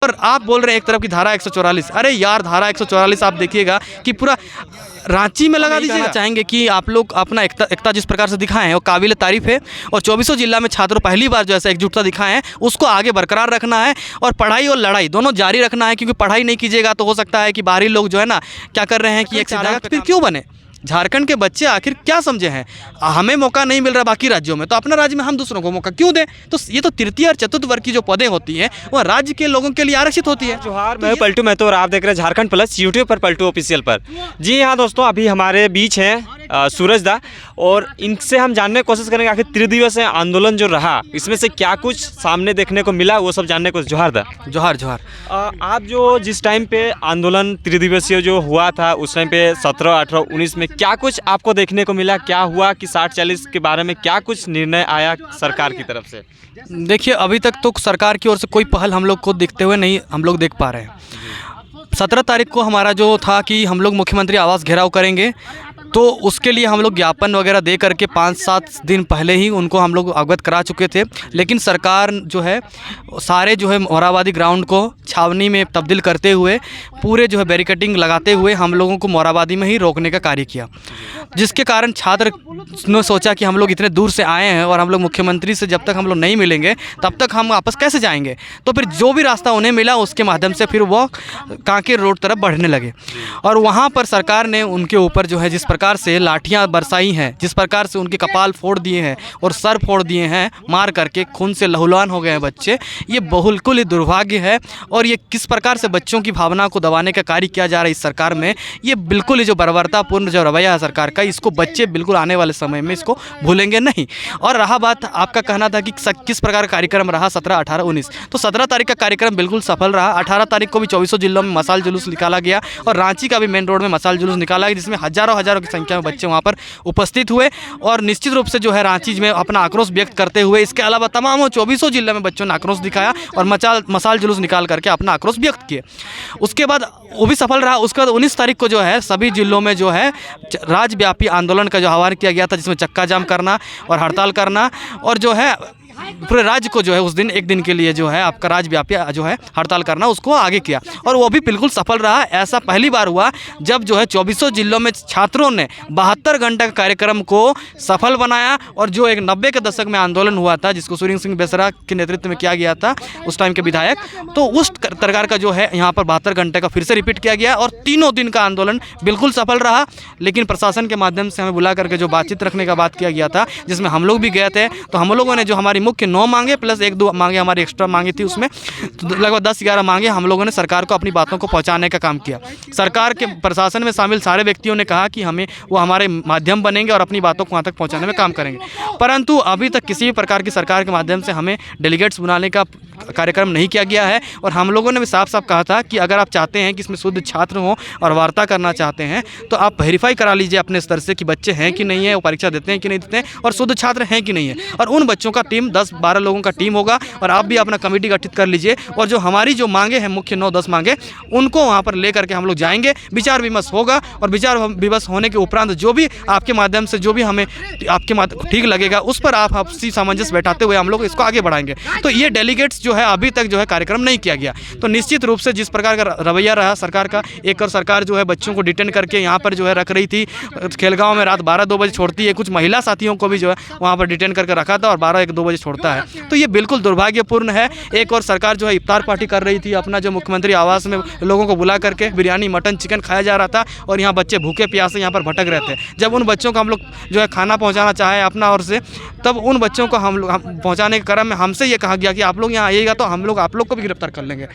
और आप बोल रहे हैं एक तरफ की धारा 144। अरे यार, धारा 144 आप देखिएगा कि पूरा रांची में लगा दीजिएगा। चाहेंगे कि आप लोग अपना एकता जिस प्रकार से दिखाए हैं वो काबिल तारीफ है, और 24 जिला में छात्रों पहली बार जो ऐसा एकजुटता दिखाए हैं उसको आगे बरकरार रखना है, और पढ़ाई और लड़ाई दोनों जारी रखना है। क्योंकि पढ़ाई नहीं कीजिएगा तो हो सकता है कि बाहरी लोग जो है ना क्या कर रहे हैं कि एक सीधा फिर क्यों बने। झारखंड के बच्चे आखिर क्या समझे हैं, हमें मौका नहीं मिल रहा बाकी राज्यों में, तो अपना राज्य में हम दूसरों को मौका क्यों दें। तो ये तो तृतीय और चतुर्थ वर्ग की जो पदें होती हैं वह राज्य के लोगों के लिए आरक्षित होती है। जोहार, मैं पलटू महतो और आप देख रहे हैं झारखंड प्लस यूट्यूब पर पलटू ऑफिशियल पर। जी हाँ दोस्तों, अभी हमारे बीच हैं सूरज दा, और इनसे हम जानने की कोशिश करेंगे आखिर त्रिदिवसीय आंदोलन जो रहा इसमें से क्या कुछ सामने देखने को मिला, वो सब जानने को। जोहार दा। जोहार जोहार। आप जो जिस टाइम पे आंदोलन त्रिदिवसीय जो हुआ था उस टाइम पे 17, 18, 19 में क्या कुछ आपको देखने को मिला, क्या हुआ कि 60-40 के बारे में क्या कुछ निर्णय आया सरकार की तरफ से? देखिए, अभी तक तो सरकार की ओर से कोई पहल हम लोग को दिखते हुए नहीं हम लोग देख पा रहे हैं। 17 तारीख को हमारा जो था कि हम लोग मुख्यमंत्री आवास घेराव करेंगे, तो उसके लिए हम लोग ज्ञापन वगैरह दे करके 5-7 दिन पहले ही उनको हम लोग अवगत करा चुके थे। लेकिन सरकार जो है सारे जो है मोराबादी ग्राउंड को छावनी में तब्दील करते हुए पूरे जो है बैरिकेडिंग लगाते हुए हम लोगों को मोराबादी में ही रोकने का कार्य किया, जिसके कारण छात्र ने सोचा कि हम लोग इतने दूर से आए हैं और हम लोग मुख्यमंत्री से जब तक हम लोग नहीं मिलेंगे तब तक हम वापस कैसे जाएंगे। तो फिर जो भी रास्ता उन्हें मिला उसके माध्यम से फिर वो कांकेर रोड तरफ बढ़ने लगे, और वहाँ पर सरकार ने उनके ऊपर जो है जिस प्रकार से लाठियाँ बरसाई हैं, जिस प्रकार से उनके कपाल फोड़ दिए हैं और सर फोड़ दिए हैं, मार करके खून से लहूलुहान हो गए हैं बच्चे, ये बिल्कुल ही दुर्भाग्य है। और ये किस प्रकार से बच्चों की भावना को दबाने का कार्य किया जा रहा है इस सरकार में, ये बिल्कुल ही जो बर्बरतापूर्ण जो रवैया है सरकार का, इसको बच्चे बिल्कुल आने वाले समय में इसको भूलेंगे नहीं। और रहा बात आपका कहना था कि किस प्रकार का कार्यक्रम रहा 17, 18, 19, तो 17 तारीख का कार्यक्रम बिल्कुल सफल रहा। 18 तारीख को भी 24 जिलों में मसाल जुलूस निकाला गया, और रांची का भी मेन रोड में मसाल जुलूस निकाला गया, जिसमें हजारों की संख्या में बच्चे वहाँ पर उपस्थित हुए, और निश्चित रूप से जो है रांची में अपना आक्रोश व्यक्त करते हुए, इसके अलावा तमाम 24 जिलों में बच्चों ने आक्रोश दिखाया और मसाल जुलूस निकाल करके अपना आक्रोश व्यक्त किए। उसके बाद वो भी सफल रहा। उसके बाद 19 तारीख को जो है सभी जिलों में जो है राज्यव्यापी आंदोलन का जो आह्वान किया गया था, जिसमें चक्का जाम करना और हड़ताल करना, और जो है पूरे राज्य को जो है उस दिन एक दिन के लिए जो है आपका राज्यव्यापी जो है हड़ताल करना, उसको आगे किया, और वो भी बिल्कुल सफल रहा। ऐसा पहली बार हुआ जब जो है 24 जिलों में छात्रों ने 72 घंटे का कार्यक्रम को सफल बनाया, और जो एक 90 के दशक में आंदोलन हुआ था जिसको सुरेंद्र सिंह बेसरा के नेतृत्व में किया गया था उस टाइम के विधायक, तो उस प्रकार का जो है यहाँ पर 72 घंटे का फिर से रिपीट किया गया, और तीनों दिन का आंदोलन बिल्कुल सफल रहा। लेकिन प्रशासन के माध्यम से हमें बुला करके जो बातचीत रखने का बात किया गया था, जिसमें हम लोग भी गए थे, तो हम लोगों ने जो हमारी मुख्य 9 मांगे प्लस 1-2 मांगे हमारी एक्स्ट्रा मांगी थी, उसमें तो लगभग 10-11 मांगे हम लोगों ने सरकार को अपनी बातों को पहुंचाने का काम किया। सरकार के प्रशासन में शामिल सारे व्यक्तियों ने कहा कि वो हमारे माध्यम बनेंगे और अपनी बातों को वहाँ तक पहुँचाने में काम करेंगे, परंतु अभी तक किसी भी प्रकार की सरकार के माध्यम से हमें डेलीगेट्स बुलाने का कार्यक्रम नहीं किया गया है। और हम लोगों ने भी साफ साफ कहा था कि अगर आप चाहते हैं कि इसमें शुद्ध छात्र हों और वार्ता करना चाहते हैं तो आप वेरीफाई करा लीजिए अपने स्तर से कि बच्चे हैं कि नहीं है, वो परीक्षा देते हैं कि नहीं देते हैं, और शुद्ध छात्र हैं कि नहीं है, और उन बच्चों का टीम 10-12 लोगों का टीम होगा, और आप भी अपना कमेटी गठित कर लीजिए, और जो हमारी जो मांगे हैं मुख्य 9-10 मांगे उनको वहाँ पर ले करके हम लोग जाएंगे, विचार विमर्श होगा, और विचार विमर्श होने के उपरांत जो भी आपके माध्यम से जो भी हमें आपके ठीक लगेगा उस पर आप आपसी सामंजस्य बैठाते हुए हम लोग इसको आगे बढ़ाएंगे। तो ये डेलीगेट्स जो है अभी तक जो है कार्यक्रम नहीं किया गया, तो निश्चित रूप से जिस प्रकार का रवैया रहा सरकार का, एक और सरकार जो है बच्चों को डिटेन करके यहाँ पर जो है रख रही थी, खेलगांव में रात 12-2 बजे छोड़ती है, कुछ महिला साथियों को भी जो है वहाँ पर डिटेन करके रखा था और 12-1-2 बजे छोड़ता है, तो ये बिल्कुल दुर्भाग्यपूर्ण है। एक और सरकार जो है इफ्तार पार्टी कर रही थी, अपना जो मुख्यमंत्री आवास में लोगों को बुला करके बिरयानी, मटन, चिकन खाया जा रहा था, और यहाँ बच्चे भूखे प्यासे यहाँ पर भटक रहे थे। जब उन बच्चों को हम लोग जो है खाना पहुँचाना चाहे अपना ओर से, तब उन बच्चों को हम पहुँचाने के क्रम में हमसे ये कहा गया कि आप लोग यहाँ आइएगा तो हम लोग आप लोग को भी गिरफ्तार कर लेंगे।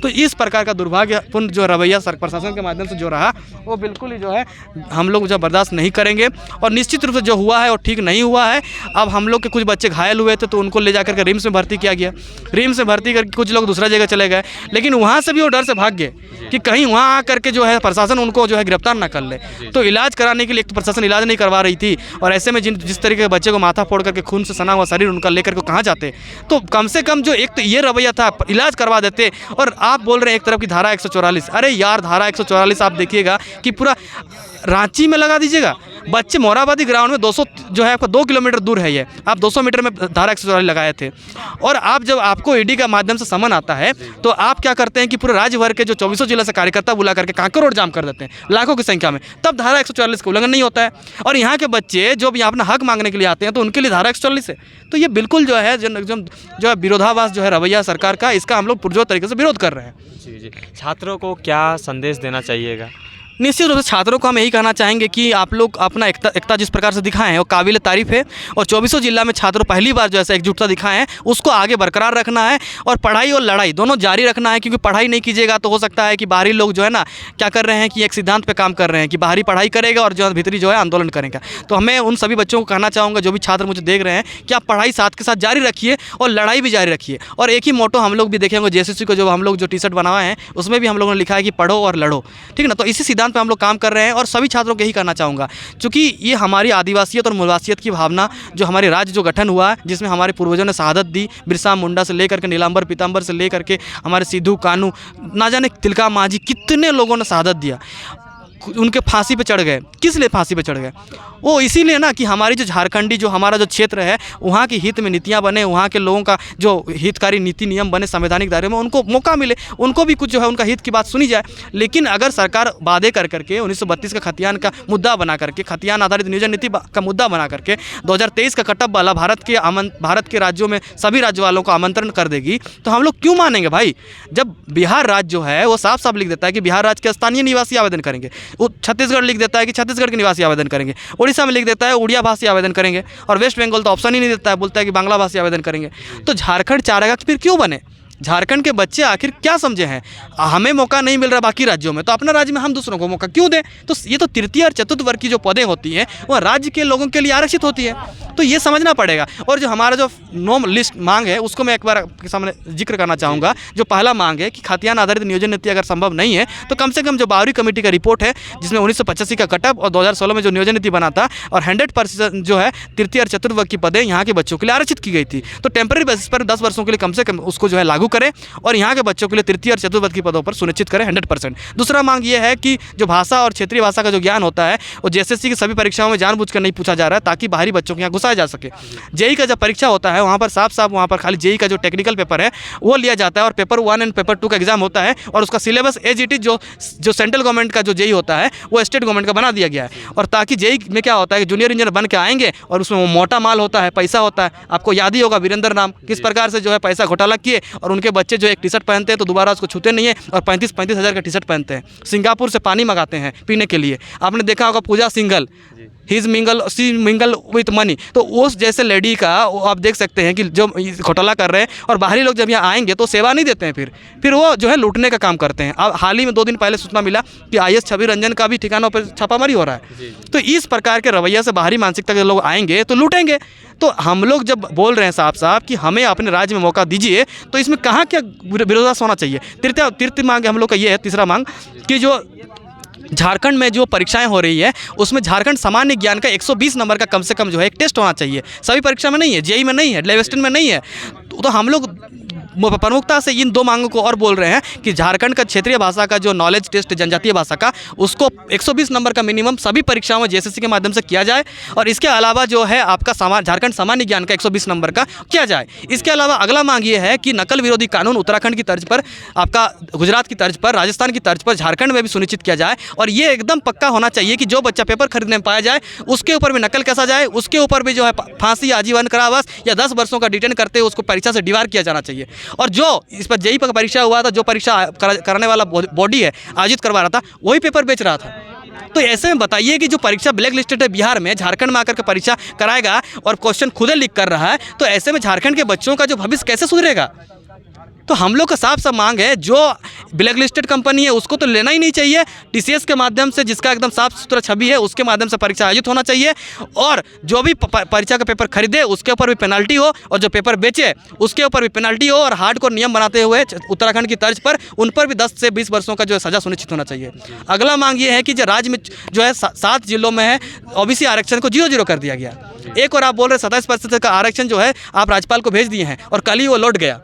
तो इस प्रकार का दुर्भाग्यपूर्ण जो रवैया प्रशासन के माध्यम से जो रहा वो बिल्कुल ही जो है हम लोग जो बर्दाश्त नहीं करेंगे, और निश्चित रूप से जो हुआ है वो ठीक नहीं हुआ है। अब हम लोग के कुछ बच्चे घायल हुए थे तो उनको ले जाकर के रिम्स में भर्ती किया गया, रिम्स में भर्ती करके कुछ लोग दूसरा जगह चले गए, लेकिन वहाँ से भी वो डर से भाग गए कि कहीं वहाँ आकर के जो है प्रशासन उनको जो है गिरफ्तार ना कर ले। तो इलाज कराने के लिए एक तो प्रशासन इलाज नहीं करवा रही थी, और ऐसे में जिस तरीके के बच्चे को माथा फोड़ करके खून से सना हुआ शरीर उनका लेकर के कहाँ जाते, तो कम से कम जो एक तो ये रवैया था इलाज करवा देते। और आप बोल रहे हैं एक तरफ की धारा 144, अरे यार धारा 144 आप देखिएगा कि पूरा रांची में लगा दीजिएगा। बच्चे मोराबादी ग्राउंड में 200 जो है आपका 2 किलोमीटर दूर है ये, आप 200 मीटर में धारा 144 लगाए थे। और आप जब आपको ईडी का माध्यम से समन आता है तो आप क्या करते हैं कि पूरे राज्य भर के जो 24 जिला से कार्यकर्ता बुला करके कांकर रोड जाम कर देते हैं लाखों की संख्या में, तब धारा 144 का उल्लंघन नहीं होता है। और यहाँ के बच्चे जो भी अपना हक मांगने के लिए आते हैं तो उनके लिए धारा 144 है। तो ये बिल्कुल जो है जो विरोधाभास जो है रवैया सरकार का, इसका हम लोग पुरजोर तरीके से विरोध कर रहे हैं। जी जी, छात्रों को क्या संदेश देना चाहिएगा? निश्चित रूप से छात्रों को हम यही कहना चाहेंगे कि आप लोग अपना एकता जिस प्रकार से दिखाएं हैं वो काबिल तारीफ़ है। और 24 जिला में छात्रों पहली बार जो ऐसा एकजुटता दिखाएं हैं, उसको आगे बरकरार रखना है और पढ़ाई और लड़ाई दोनों जारी रखना है। क्योंकि पढ़ाई नहीं कीजिएगा तो हो सकता है कि बाहरी लोग जो है ना क्या कर रहे हैं कि एक सिद्धांत पे काम कर रहे हैं कि बाहरी पढ़ाई करेगा और जो भीतरी जो है आंदोलन करेगा। तो हमें उन सभी बच्चों को कहना चाहूँगा, जो भी छात्र मुझे देख रहे हैं, कि आप पढ़ाई साथ के साथ जारी रखिए और लड़ाई भी जारी रखिए। और एक ही मोटो हम लोग भी देखेंगे JSSC को, जो हम लोग जो टी-शर्ट बनवाए हैं उसमें भी हम लोगों ने लिखा है कि पढ़ो और लड़ो, ठीक है ना। तो इसी सिद्धांत पर हम लोग काम कर रहे हैं और सभी छात्रों को यही कहना चाहूँगा, क्योंकि ये हमारी आदिवासियत और मूलवासियत की भावना, जो हमारे राज्य जो गठन हुआ है जिसमें हमारे पूर्वजों ने शहादत दी, बिरसा मुंडा से लेकर के नीलांबर पीताम्बर से लेकर के हमारे सिद्धू कानू, ना जाने तिलका मांझी, कितने लोगों ने शहादत दिया, उनके फांसी पे चढ़ गए। किस लिए फांसी पे चढ़ गए? वो इसीलिए ना कि हमारी जो झारखंडी जो हमारा जो क्षेत्र है वहाँ के हित में नीतियाँ बने, वहाँ के लोगों का जो हितकारी नीति नियम बने संवैधानिक दायरे में, उनको मौका मिले, उनको भी कुछ जो है उनका हित की बात सुनी जाए। लेकिन अगर सरकार वादे कर करके 1932 का खतियान का मुद्दा बना करके, खतियान आधारित नियोजन नीति का मुद्दा बना करके 2023 का कटअप वाला भारत के राज्यों में सभी राज्य वालों को आमंत्रण कर देगी, तो हम लोग क्यों मानेंगे भाई? जब बिहार राज्य जो है वो साफ साफ लिख देता है कि बिहार राज्य के स्थानीय निवासी आवेदन करेंगे, वो छत्तीसगढ़ लिख देता है कि छत्तीसगढ़ के निवासी आवेदन करेंगे, उड़ीसा में लिख देता है उड़िया भाषी आवेदन करेंगे, और वेस्ट बंगाल तो ऑप्शन ही नहीं देता है, बोलता है कि बांग्ला भाषी आवेदन करेंगे। तो झारखंड चारेगा फिर क्यों बने? झारखंड के बच्चे आखिर क्या समझे हैं? हमें मौका नहीं मिल रहा बाकी राज्यों में, तो अपना राज्य में हम दूसरों को मौका क्यों दें? तो ये तो तृतीय और चतुर्थ वर्ग की जो पदें होती हैं वह राज्य के लोगों के लिए आरक्षित होती है, तो ये समझना पड़ेगा। और जो हमारा जो नॉम लिस्ट मांग है उसको मैं एक बार आपके सामने जिक्र करना चाहूँगा। जो पहला मांग है कि खतियान आधारित नियोजन नीति अगर संभव नहीं है तो कम से कम जो बावरी कमेटी का रिपोर्ट है जिसमें 1985 का कटअप और 2016 में जो नियोजन नीति बना था और 100% जो है तृतीय और चतुर्थ वर्ग की पदें यहाँ के बच्चों के लिए आरक्षित की गई थी, तो टेम्पररी बेसिस पर 10 वर्षों के लिए कम से कम उसको जो है लागू करें और यहाँ के बच्चों के लिए तृतीय और चतुर्थ वर्ग की पदों पर सुनिश्चित करें 100%। दूसरा मांग ये है कि जो भाषा और क्षेत्रीय भाषा का जो ज्ञान होता है वो JSSC की सभी परीक्षाओं में जानबूझकर नहीं पूछा जा रहा है ताकि बाहरी बच्चों के यहाँ घुसाया जा सके। जेई का जब परीक्षा होता है वहाँ पर साफ वहाँ पर खाली जेई का जो टेक्निकल पेपर है वो लिया जाता है और पेपर 1 एंड पेपर 2 का एग्जाम होता है और उसका सिलेबस AGT जो सेंट्रल गवर्नमेंट का जो जेई होता है वो स्टेट गवर्नमेंट का बना दिया गया है। और ताकि जेई में क्या होता है कि जूनियर इंजीनियर बन के आएंगे और उसमें वो मोटा माल होता है, पैसा होता है। आपको याद ही होगा वीरेंद्र नाम किस प्रकार से जो है पैसा घोटाला किए और उनके बच्चे जो एक टी-शर्ट पहनते हैं तो दोबारा उसको छूते नहीं है और 35 हज़ार का टी-शर्ट पहनते हैं। सिंगापुर से पानी मंगाते हैं पीने के लिए। आपने देखा होगा Pooja single, see mingle with money, तो उस जैसे लेडी का आप देख सकते हैं कि जो घोटाला कर रहे हैं और बाहरी लोग जब यहाँ आएंगे तो सेवा नहीं देते हैं, फिर वो जो है लूटने का काम करते हैं। अब हाल ही में 2 दिन पहले सूचना मिला कि IS छवि रंजन का भी ठिकानों पर छापामारी हो रहा है। तो इस प्रकार के रवैया से बाहरी मानसिकता के लोग आएंगे तो लूटेंगे। तो हम लोग जब बोल रहे हैं साफ कि हमें अपने राज्य में मौका दीजिए, तो इसमें कहाँ क्या विरोधाभास होना चाहिए? तृतीय मांग हम लोग का ये है, तीसरा मांग कि जो झारखंड में जो परीक्षाएं हो रही है उसमें झारखंड सामान्य ज्ञान का 120 नंबर का कम से कम जो है एक टेस्ट होना चाहिए। सभी परीक्षा में नहीं है, जेई में नहीं है, लेवेस्टन में नहीं है। तो हम लोग प्रमुखता से इन 2 मांगों को और बोल रहे हैं कि झारखंड का क्षेत्रीय भाषा का जो नॉलेज टेस्ट जनजातीय भाषा का उसको 120 नंबर का मिनिमम सभी परीक्षाओं में JSSC के माध्यम से किया जाए। और इसके अलावा जो है आपका झारखंड सामान्य ज्ञान का 120 नंबर का किया जाए। इसके अलावा अगला मांग ये है कि नकल विरोधी कानून उत्तराखंड की तर्ज पर, आपका गुजरात की तर्ज पर, राजस्थान की तर्ज पर झारखंड में भी सुनिश्चित किया जाए। और ये एकदम पक्का होना चाहिए कि जो बच्चा पेपर खरीदने में पाया जाए उसके ऊपर भी नकल कसा जाए, उसके ऊपर भी जो है फांसी, आजीवन कारावास या 10 वर्षों का डिटेन करते हुए उसको परीक्षा से डिबार किया जाना चाहिए। और जो इस पर जेई पर परीक्षा हुआ था, जो परीक्षा कराने वाला बॉडी है आयोजित करवा रहा था, वही पेपर बेच रहा था। तो ऐसे में बताइए कि जो परीक्षा ब्लैक लिस्टेड है बिहार में, झारखंड में आकर के परीक्षा कराएगा और क्वेश्चन खुद लीक कर रहा है, तो ऐसे में झारखंड के बच्चों का जो भविष्य कैसे सुधरेगा? तो हम लोग का साफ मांग है, जो ब्लैक लिस्टेड कंपनी है उसको तो लेना ही नहीं चाहिए। TCS के माध्यम से, जिसका एकदम साफ सुथरा छवि है, उसके माध्यम से परीक्षा आयोजित होना चाहिए। और जो भी परीक्षा का पेपर खरीदे उसके ऊपर भी पेनल्टी हो, और जो पेपर बेचे उसके ऊपर भी पेनल्टी हो। और हार्डकोर नियम बनाते हुए उत्तराखंड की तर्ज पर उन पर भी 10 से 20 वर्षों का जो है सजा सुनिश्चित होना चाहिए। अगला मांग ये है कि जो राज्य में जो है 7 जिलों में है OBC आरक्षण को 0 कर दिया गया। एक और आप बोल रहे 27% का आरक्षण जो है आप राज्यपाल को भेज दिए हैं और कल ही वो लौट गया।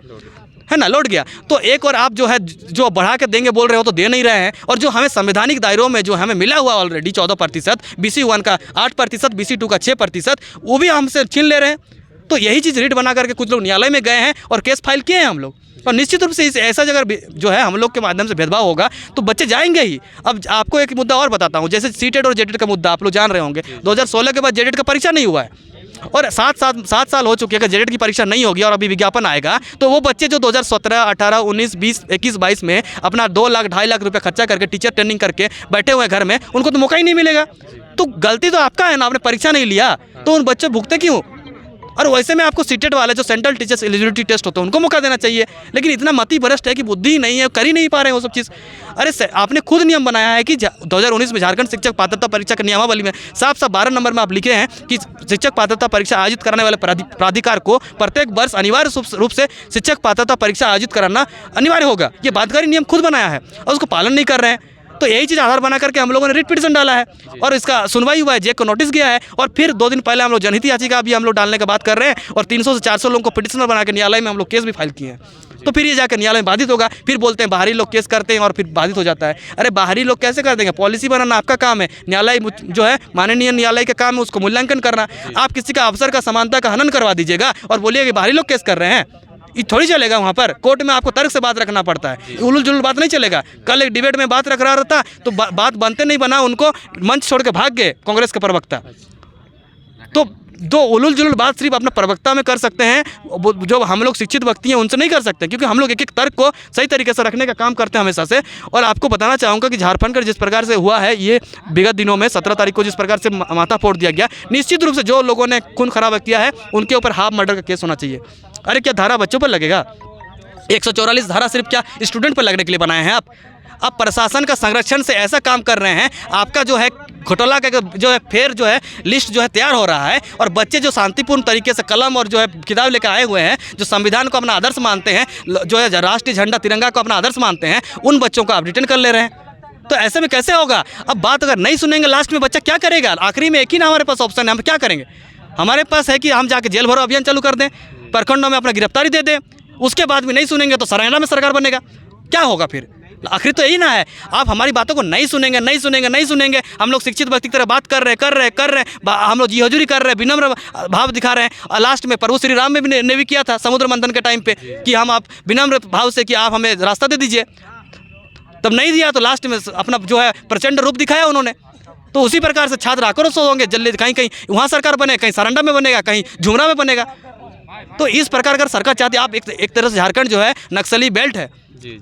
है ना, लौट गया। तो एक और आप जो है जो बढ़ा के देंगे बोल रहे हो तो दे नहीं रहे हैं, और जो हमें संवैधानिक दायरों में जो हमें मिला हुआ ऑलरेडी 14%, BC1 का 8%, BC2 का 6%, वो भी हमसे छीन ले रहे हैं। तो यही चीज़ रीट बना करके कुछ लोग न्यायालय में गए हैं और केस फाइल किए हैं हम लोग। और निश्चित रूप से इस ऐसा जगह जो है हम लोग के माध्यम से भेदभाव होगा तो बच्चे जाएंगे ही। अब आपको एक मुद्दा और बताता हूँ, जैसे सीटेट और जेटेट का मुद्दा आप लोग जान रहे होंगे, 2016 के बाद जेटेट का परीक्षा नहीं हुआ है और 7 साल हो चुके हैं। अगर जेटेट की परीक्षा नहीं होगी और अभी विज्ञापन आएगा तो वो बच्चे जो 2017, 18, 19, 20, 21, 22 में अपना 2 लाख 2.5 लाख रुपये खर्चा करके टीचर ट्रेनिंग करके बैठे हुए हैं घर में, उनको तो मौका ही नहीं मिलेगा। तो गलती तो आपका है ना, आपने परीक्षा नहीं लिया तो उन बच्चे भुगते क्यों? और वैसे में आपको सीटेट वाले जो सेंट्रल टीचर्स एलिजिबिलिटी टेस्ट होते हैं उनको मौका देना चाहिए, लेकिन इतना मति भ्रष्ट है कि बुद्धि ही नहीं है, कर ही नहीं पा रहे हैं वो सब चीज़। अरे आपने खुद नियम बनाया है कि 2019 में झारखंड शिक्षक पात्रता परीक्षा के नियमावली में साफ 12 नंबर में आप लिखे हैं कि शिक्षक पात्रता परीक्षा आयोजित कराने वाले प्राधिकार को प्रत्येक वर्ष अनिवार्य रूप से शिक्षक पात्रता परीक्षा आयोजित कराना अनिवार्य होगा। ये बाध्यकारी नियम खुद बनाया है और उसको पालन नहीं कर रहे हैं। तो यही चीज़ आधार बना करके हम लोगों ने रिट पिटीशन डाला है और इसका सुनवाई हुआ है, जेक को नोटिस गया है, और फिर 2 दिन पहले हम लोग जनहित याचिका भी हम लोग डालने की बात कर रहे हैं और 300 से 400 लोगों को पिटिशनर बना के न्यायालय में हम लोग केस भी फाइल किए हैं। तो फिर ये जाकर न्यायालय में बाधित होगा। फिर बोलते हैं बाहरी लोग केस करते हैं और फिर बाधित हो जाता है। अरे बाहरी लोग कैसे कर देंगे? पॉलिसी बनाना आपका काम है, न्यायालय जो है माननीय न्यायालय का काम है उसको मूल्यांकन करना। आप किसी का अवसर का समानता का हनन करवा दीजिएगा और बोलिए कि बाहरी लोग केस कर रहे हैं, ये थोड़ी चलेगा। वहाँ पर कोर्ट में आपको तर्क से बात रखना पड़ता है, उलझुल जुलूल बात नहीं चलेगा। कल एक डिबेट में बात रख रहा था तो बात बनते नहीं बना, उनको मंच छोड़ के भाग गए कांग्रेस के प्रवक्ता। तो जो उलझुल जुलूल बात सिर्फ अपना प्रवक्ता में कर सकते हैं, जो हम लोग शिक्षित व्यक्ति हैं उनसे नहीं कर सकते, क्योंकि हम लोग एक एक तर्क को सही तरीके से रखने का काम करते हैं हमेशा से। और आपको बताना चाहूँगा कि झारखंड का जिस प्रकार से हुआ है ये विगत दिनों में 17 तारीख को जिस प्रकार से माथा फोड़ दिया गया, निश्चित रूप से जो लोगों ने खून खराबा किया है उनके ऊपर हाफ मर्डर का केस होना चाहिए। अरे क्या धारा बच्चों पर लगेगा? 144 धारा सिर्फ क्या स्टूडेंट पर लगने के लिए बनाए हैं आप? अब प्रशासन का संरक्षण से ऐसा काम कर रहे हैं, आपका जो है घोटाला का जो है फिर जो है लिस्ट जो है तैयार हो रहा है, और बच्चे जो शांतिपूर्ण तरीके से कलम और जो है किताब लेकर आए हुए हैं, जो संविधान को अपना आदर्श मानते हैं, जो है राष्ट्रीय झंडा तिरंगा को अपना आदर्श मानते हैं, उन बच्चों को आप रिटर्न कर ले रहे हैं। तो ऐसे में कैसे होगा? अब बात अगर नहीं सुनेंगे लास्ट में बच्चा क्या करेगा? आखिरी में एक ही ना हमारे पास ऑप्शन है, हम क्या करेंगे? हमारे पास है कि हम जाके जेल भरो अभियान चालू कर दें, प्रखंडों में अपना गिरफ्तारी दे दें, उसके बाद भी नहीं सुनेंगे तो सरायना में सरकार बनेगा। क्या होगा फिर? आखिर तो यही ना है। आप हमारी बातों को नहीं सुनेंगे। हम लोग शिक्षित व्यक्ति की तरह बात कर रहे हैं, हम लोग जी हजूरी कर रहे हैं, विनम्र भाव दिखा रहे हैं। और लास्ट में प्रभु श्री राम ने भी किया था समुद्र मंथन के टाइम पे कि हम आप विनम्र भाव से कि आप हमें रास्ता दे दीजिए, तब नहीं दिया तो लास्ट में अपना जो है प्रचंड रूप दिखाया उन्होंने। तो उसी प्रकार से छात्र आक्रोश होंगे, जल्दी कहीं वहाँ सरकार बने, कहीं सारंडा में बनेगा, कहीं झुमरा में बनेगा। तो इस प्रकार अगर सरकार चाहती है, आप एक तरह से झारखंड जो है नक्सली बेल्ट है,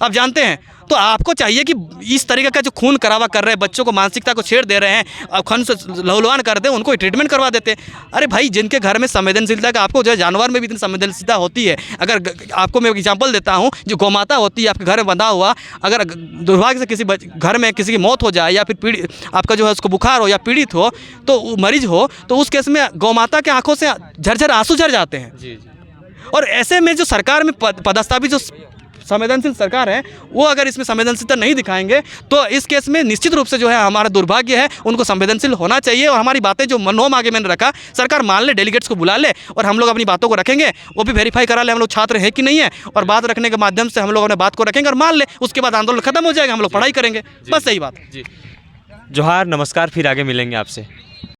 आप जानते हैं, तो आपको चाहिए कि इस तरीके का जो खून करावा कर रहे हैं, बच्चों को मानसिकता को छेड़ दे रहे हैं, अब खून से लहूलुहान कर दे, उनको ट्रीटमेंट करवा देते। अरे भाई, जिनके घर में संवेदनशीलता का, आपको जो है जानवर में भी इतनी संवेदनशीलता होती है। अगर आपको मैं एग्जांपल देता हूँ, जो गौमाता होती है आपके घर में बंधा हुआ, अगर दुर्भाग्य से किसी घर में किसी की मौत हो जाए या फिर पीड़ित आपका जो है उसको बुखार हो या पीड़ित हो, तो मरीज हो, तो उस केस में गौमाता के आंखों से झरझर आंसू झर जाते हैं। और ऐसे में जो सरकार में पदस्थापित जो संवेदनशील सरकार है, वो अगर इसमें संवेदनशीलता नहीं दिखाएंगे तो इस केस में निश्चित रूप से जो है हमारा दुर्भाग्य है। उनको संवेदनशील होना चाहिए और हमारी बातें जो मनोम आगे मैंने रखा, सरकार मान ले, डेलीगेट्स को बुला ले और हम लोग अपनी बातों को रखेंगे, वो भी वेरीफाई करा ले हम लोग छात्र है कि नहीं है, और बात रखने के माध्यम से हम लोग अपने बात को रखेंगे और मान ले, उसके बाद आंदोलन खत्म हो जाएगा, हम लोग पढ़ाई करेंगे, बस यही बात। जोहार, नमस्कार, फिर आगे मिलेंगे आपसे।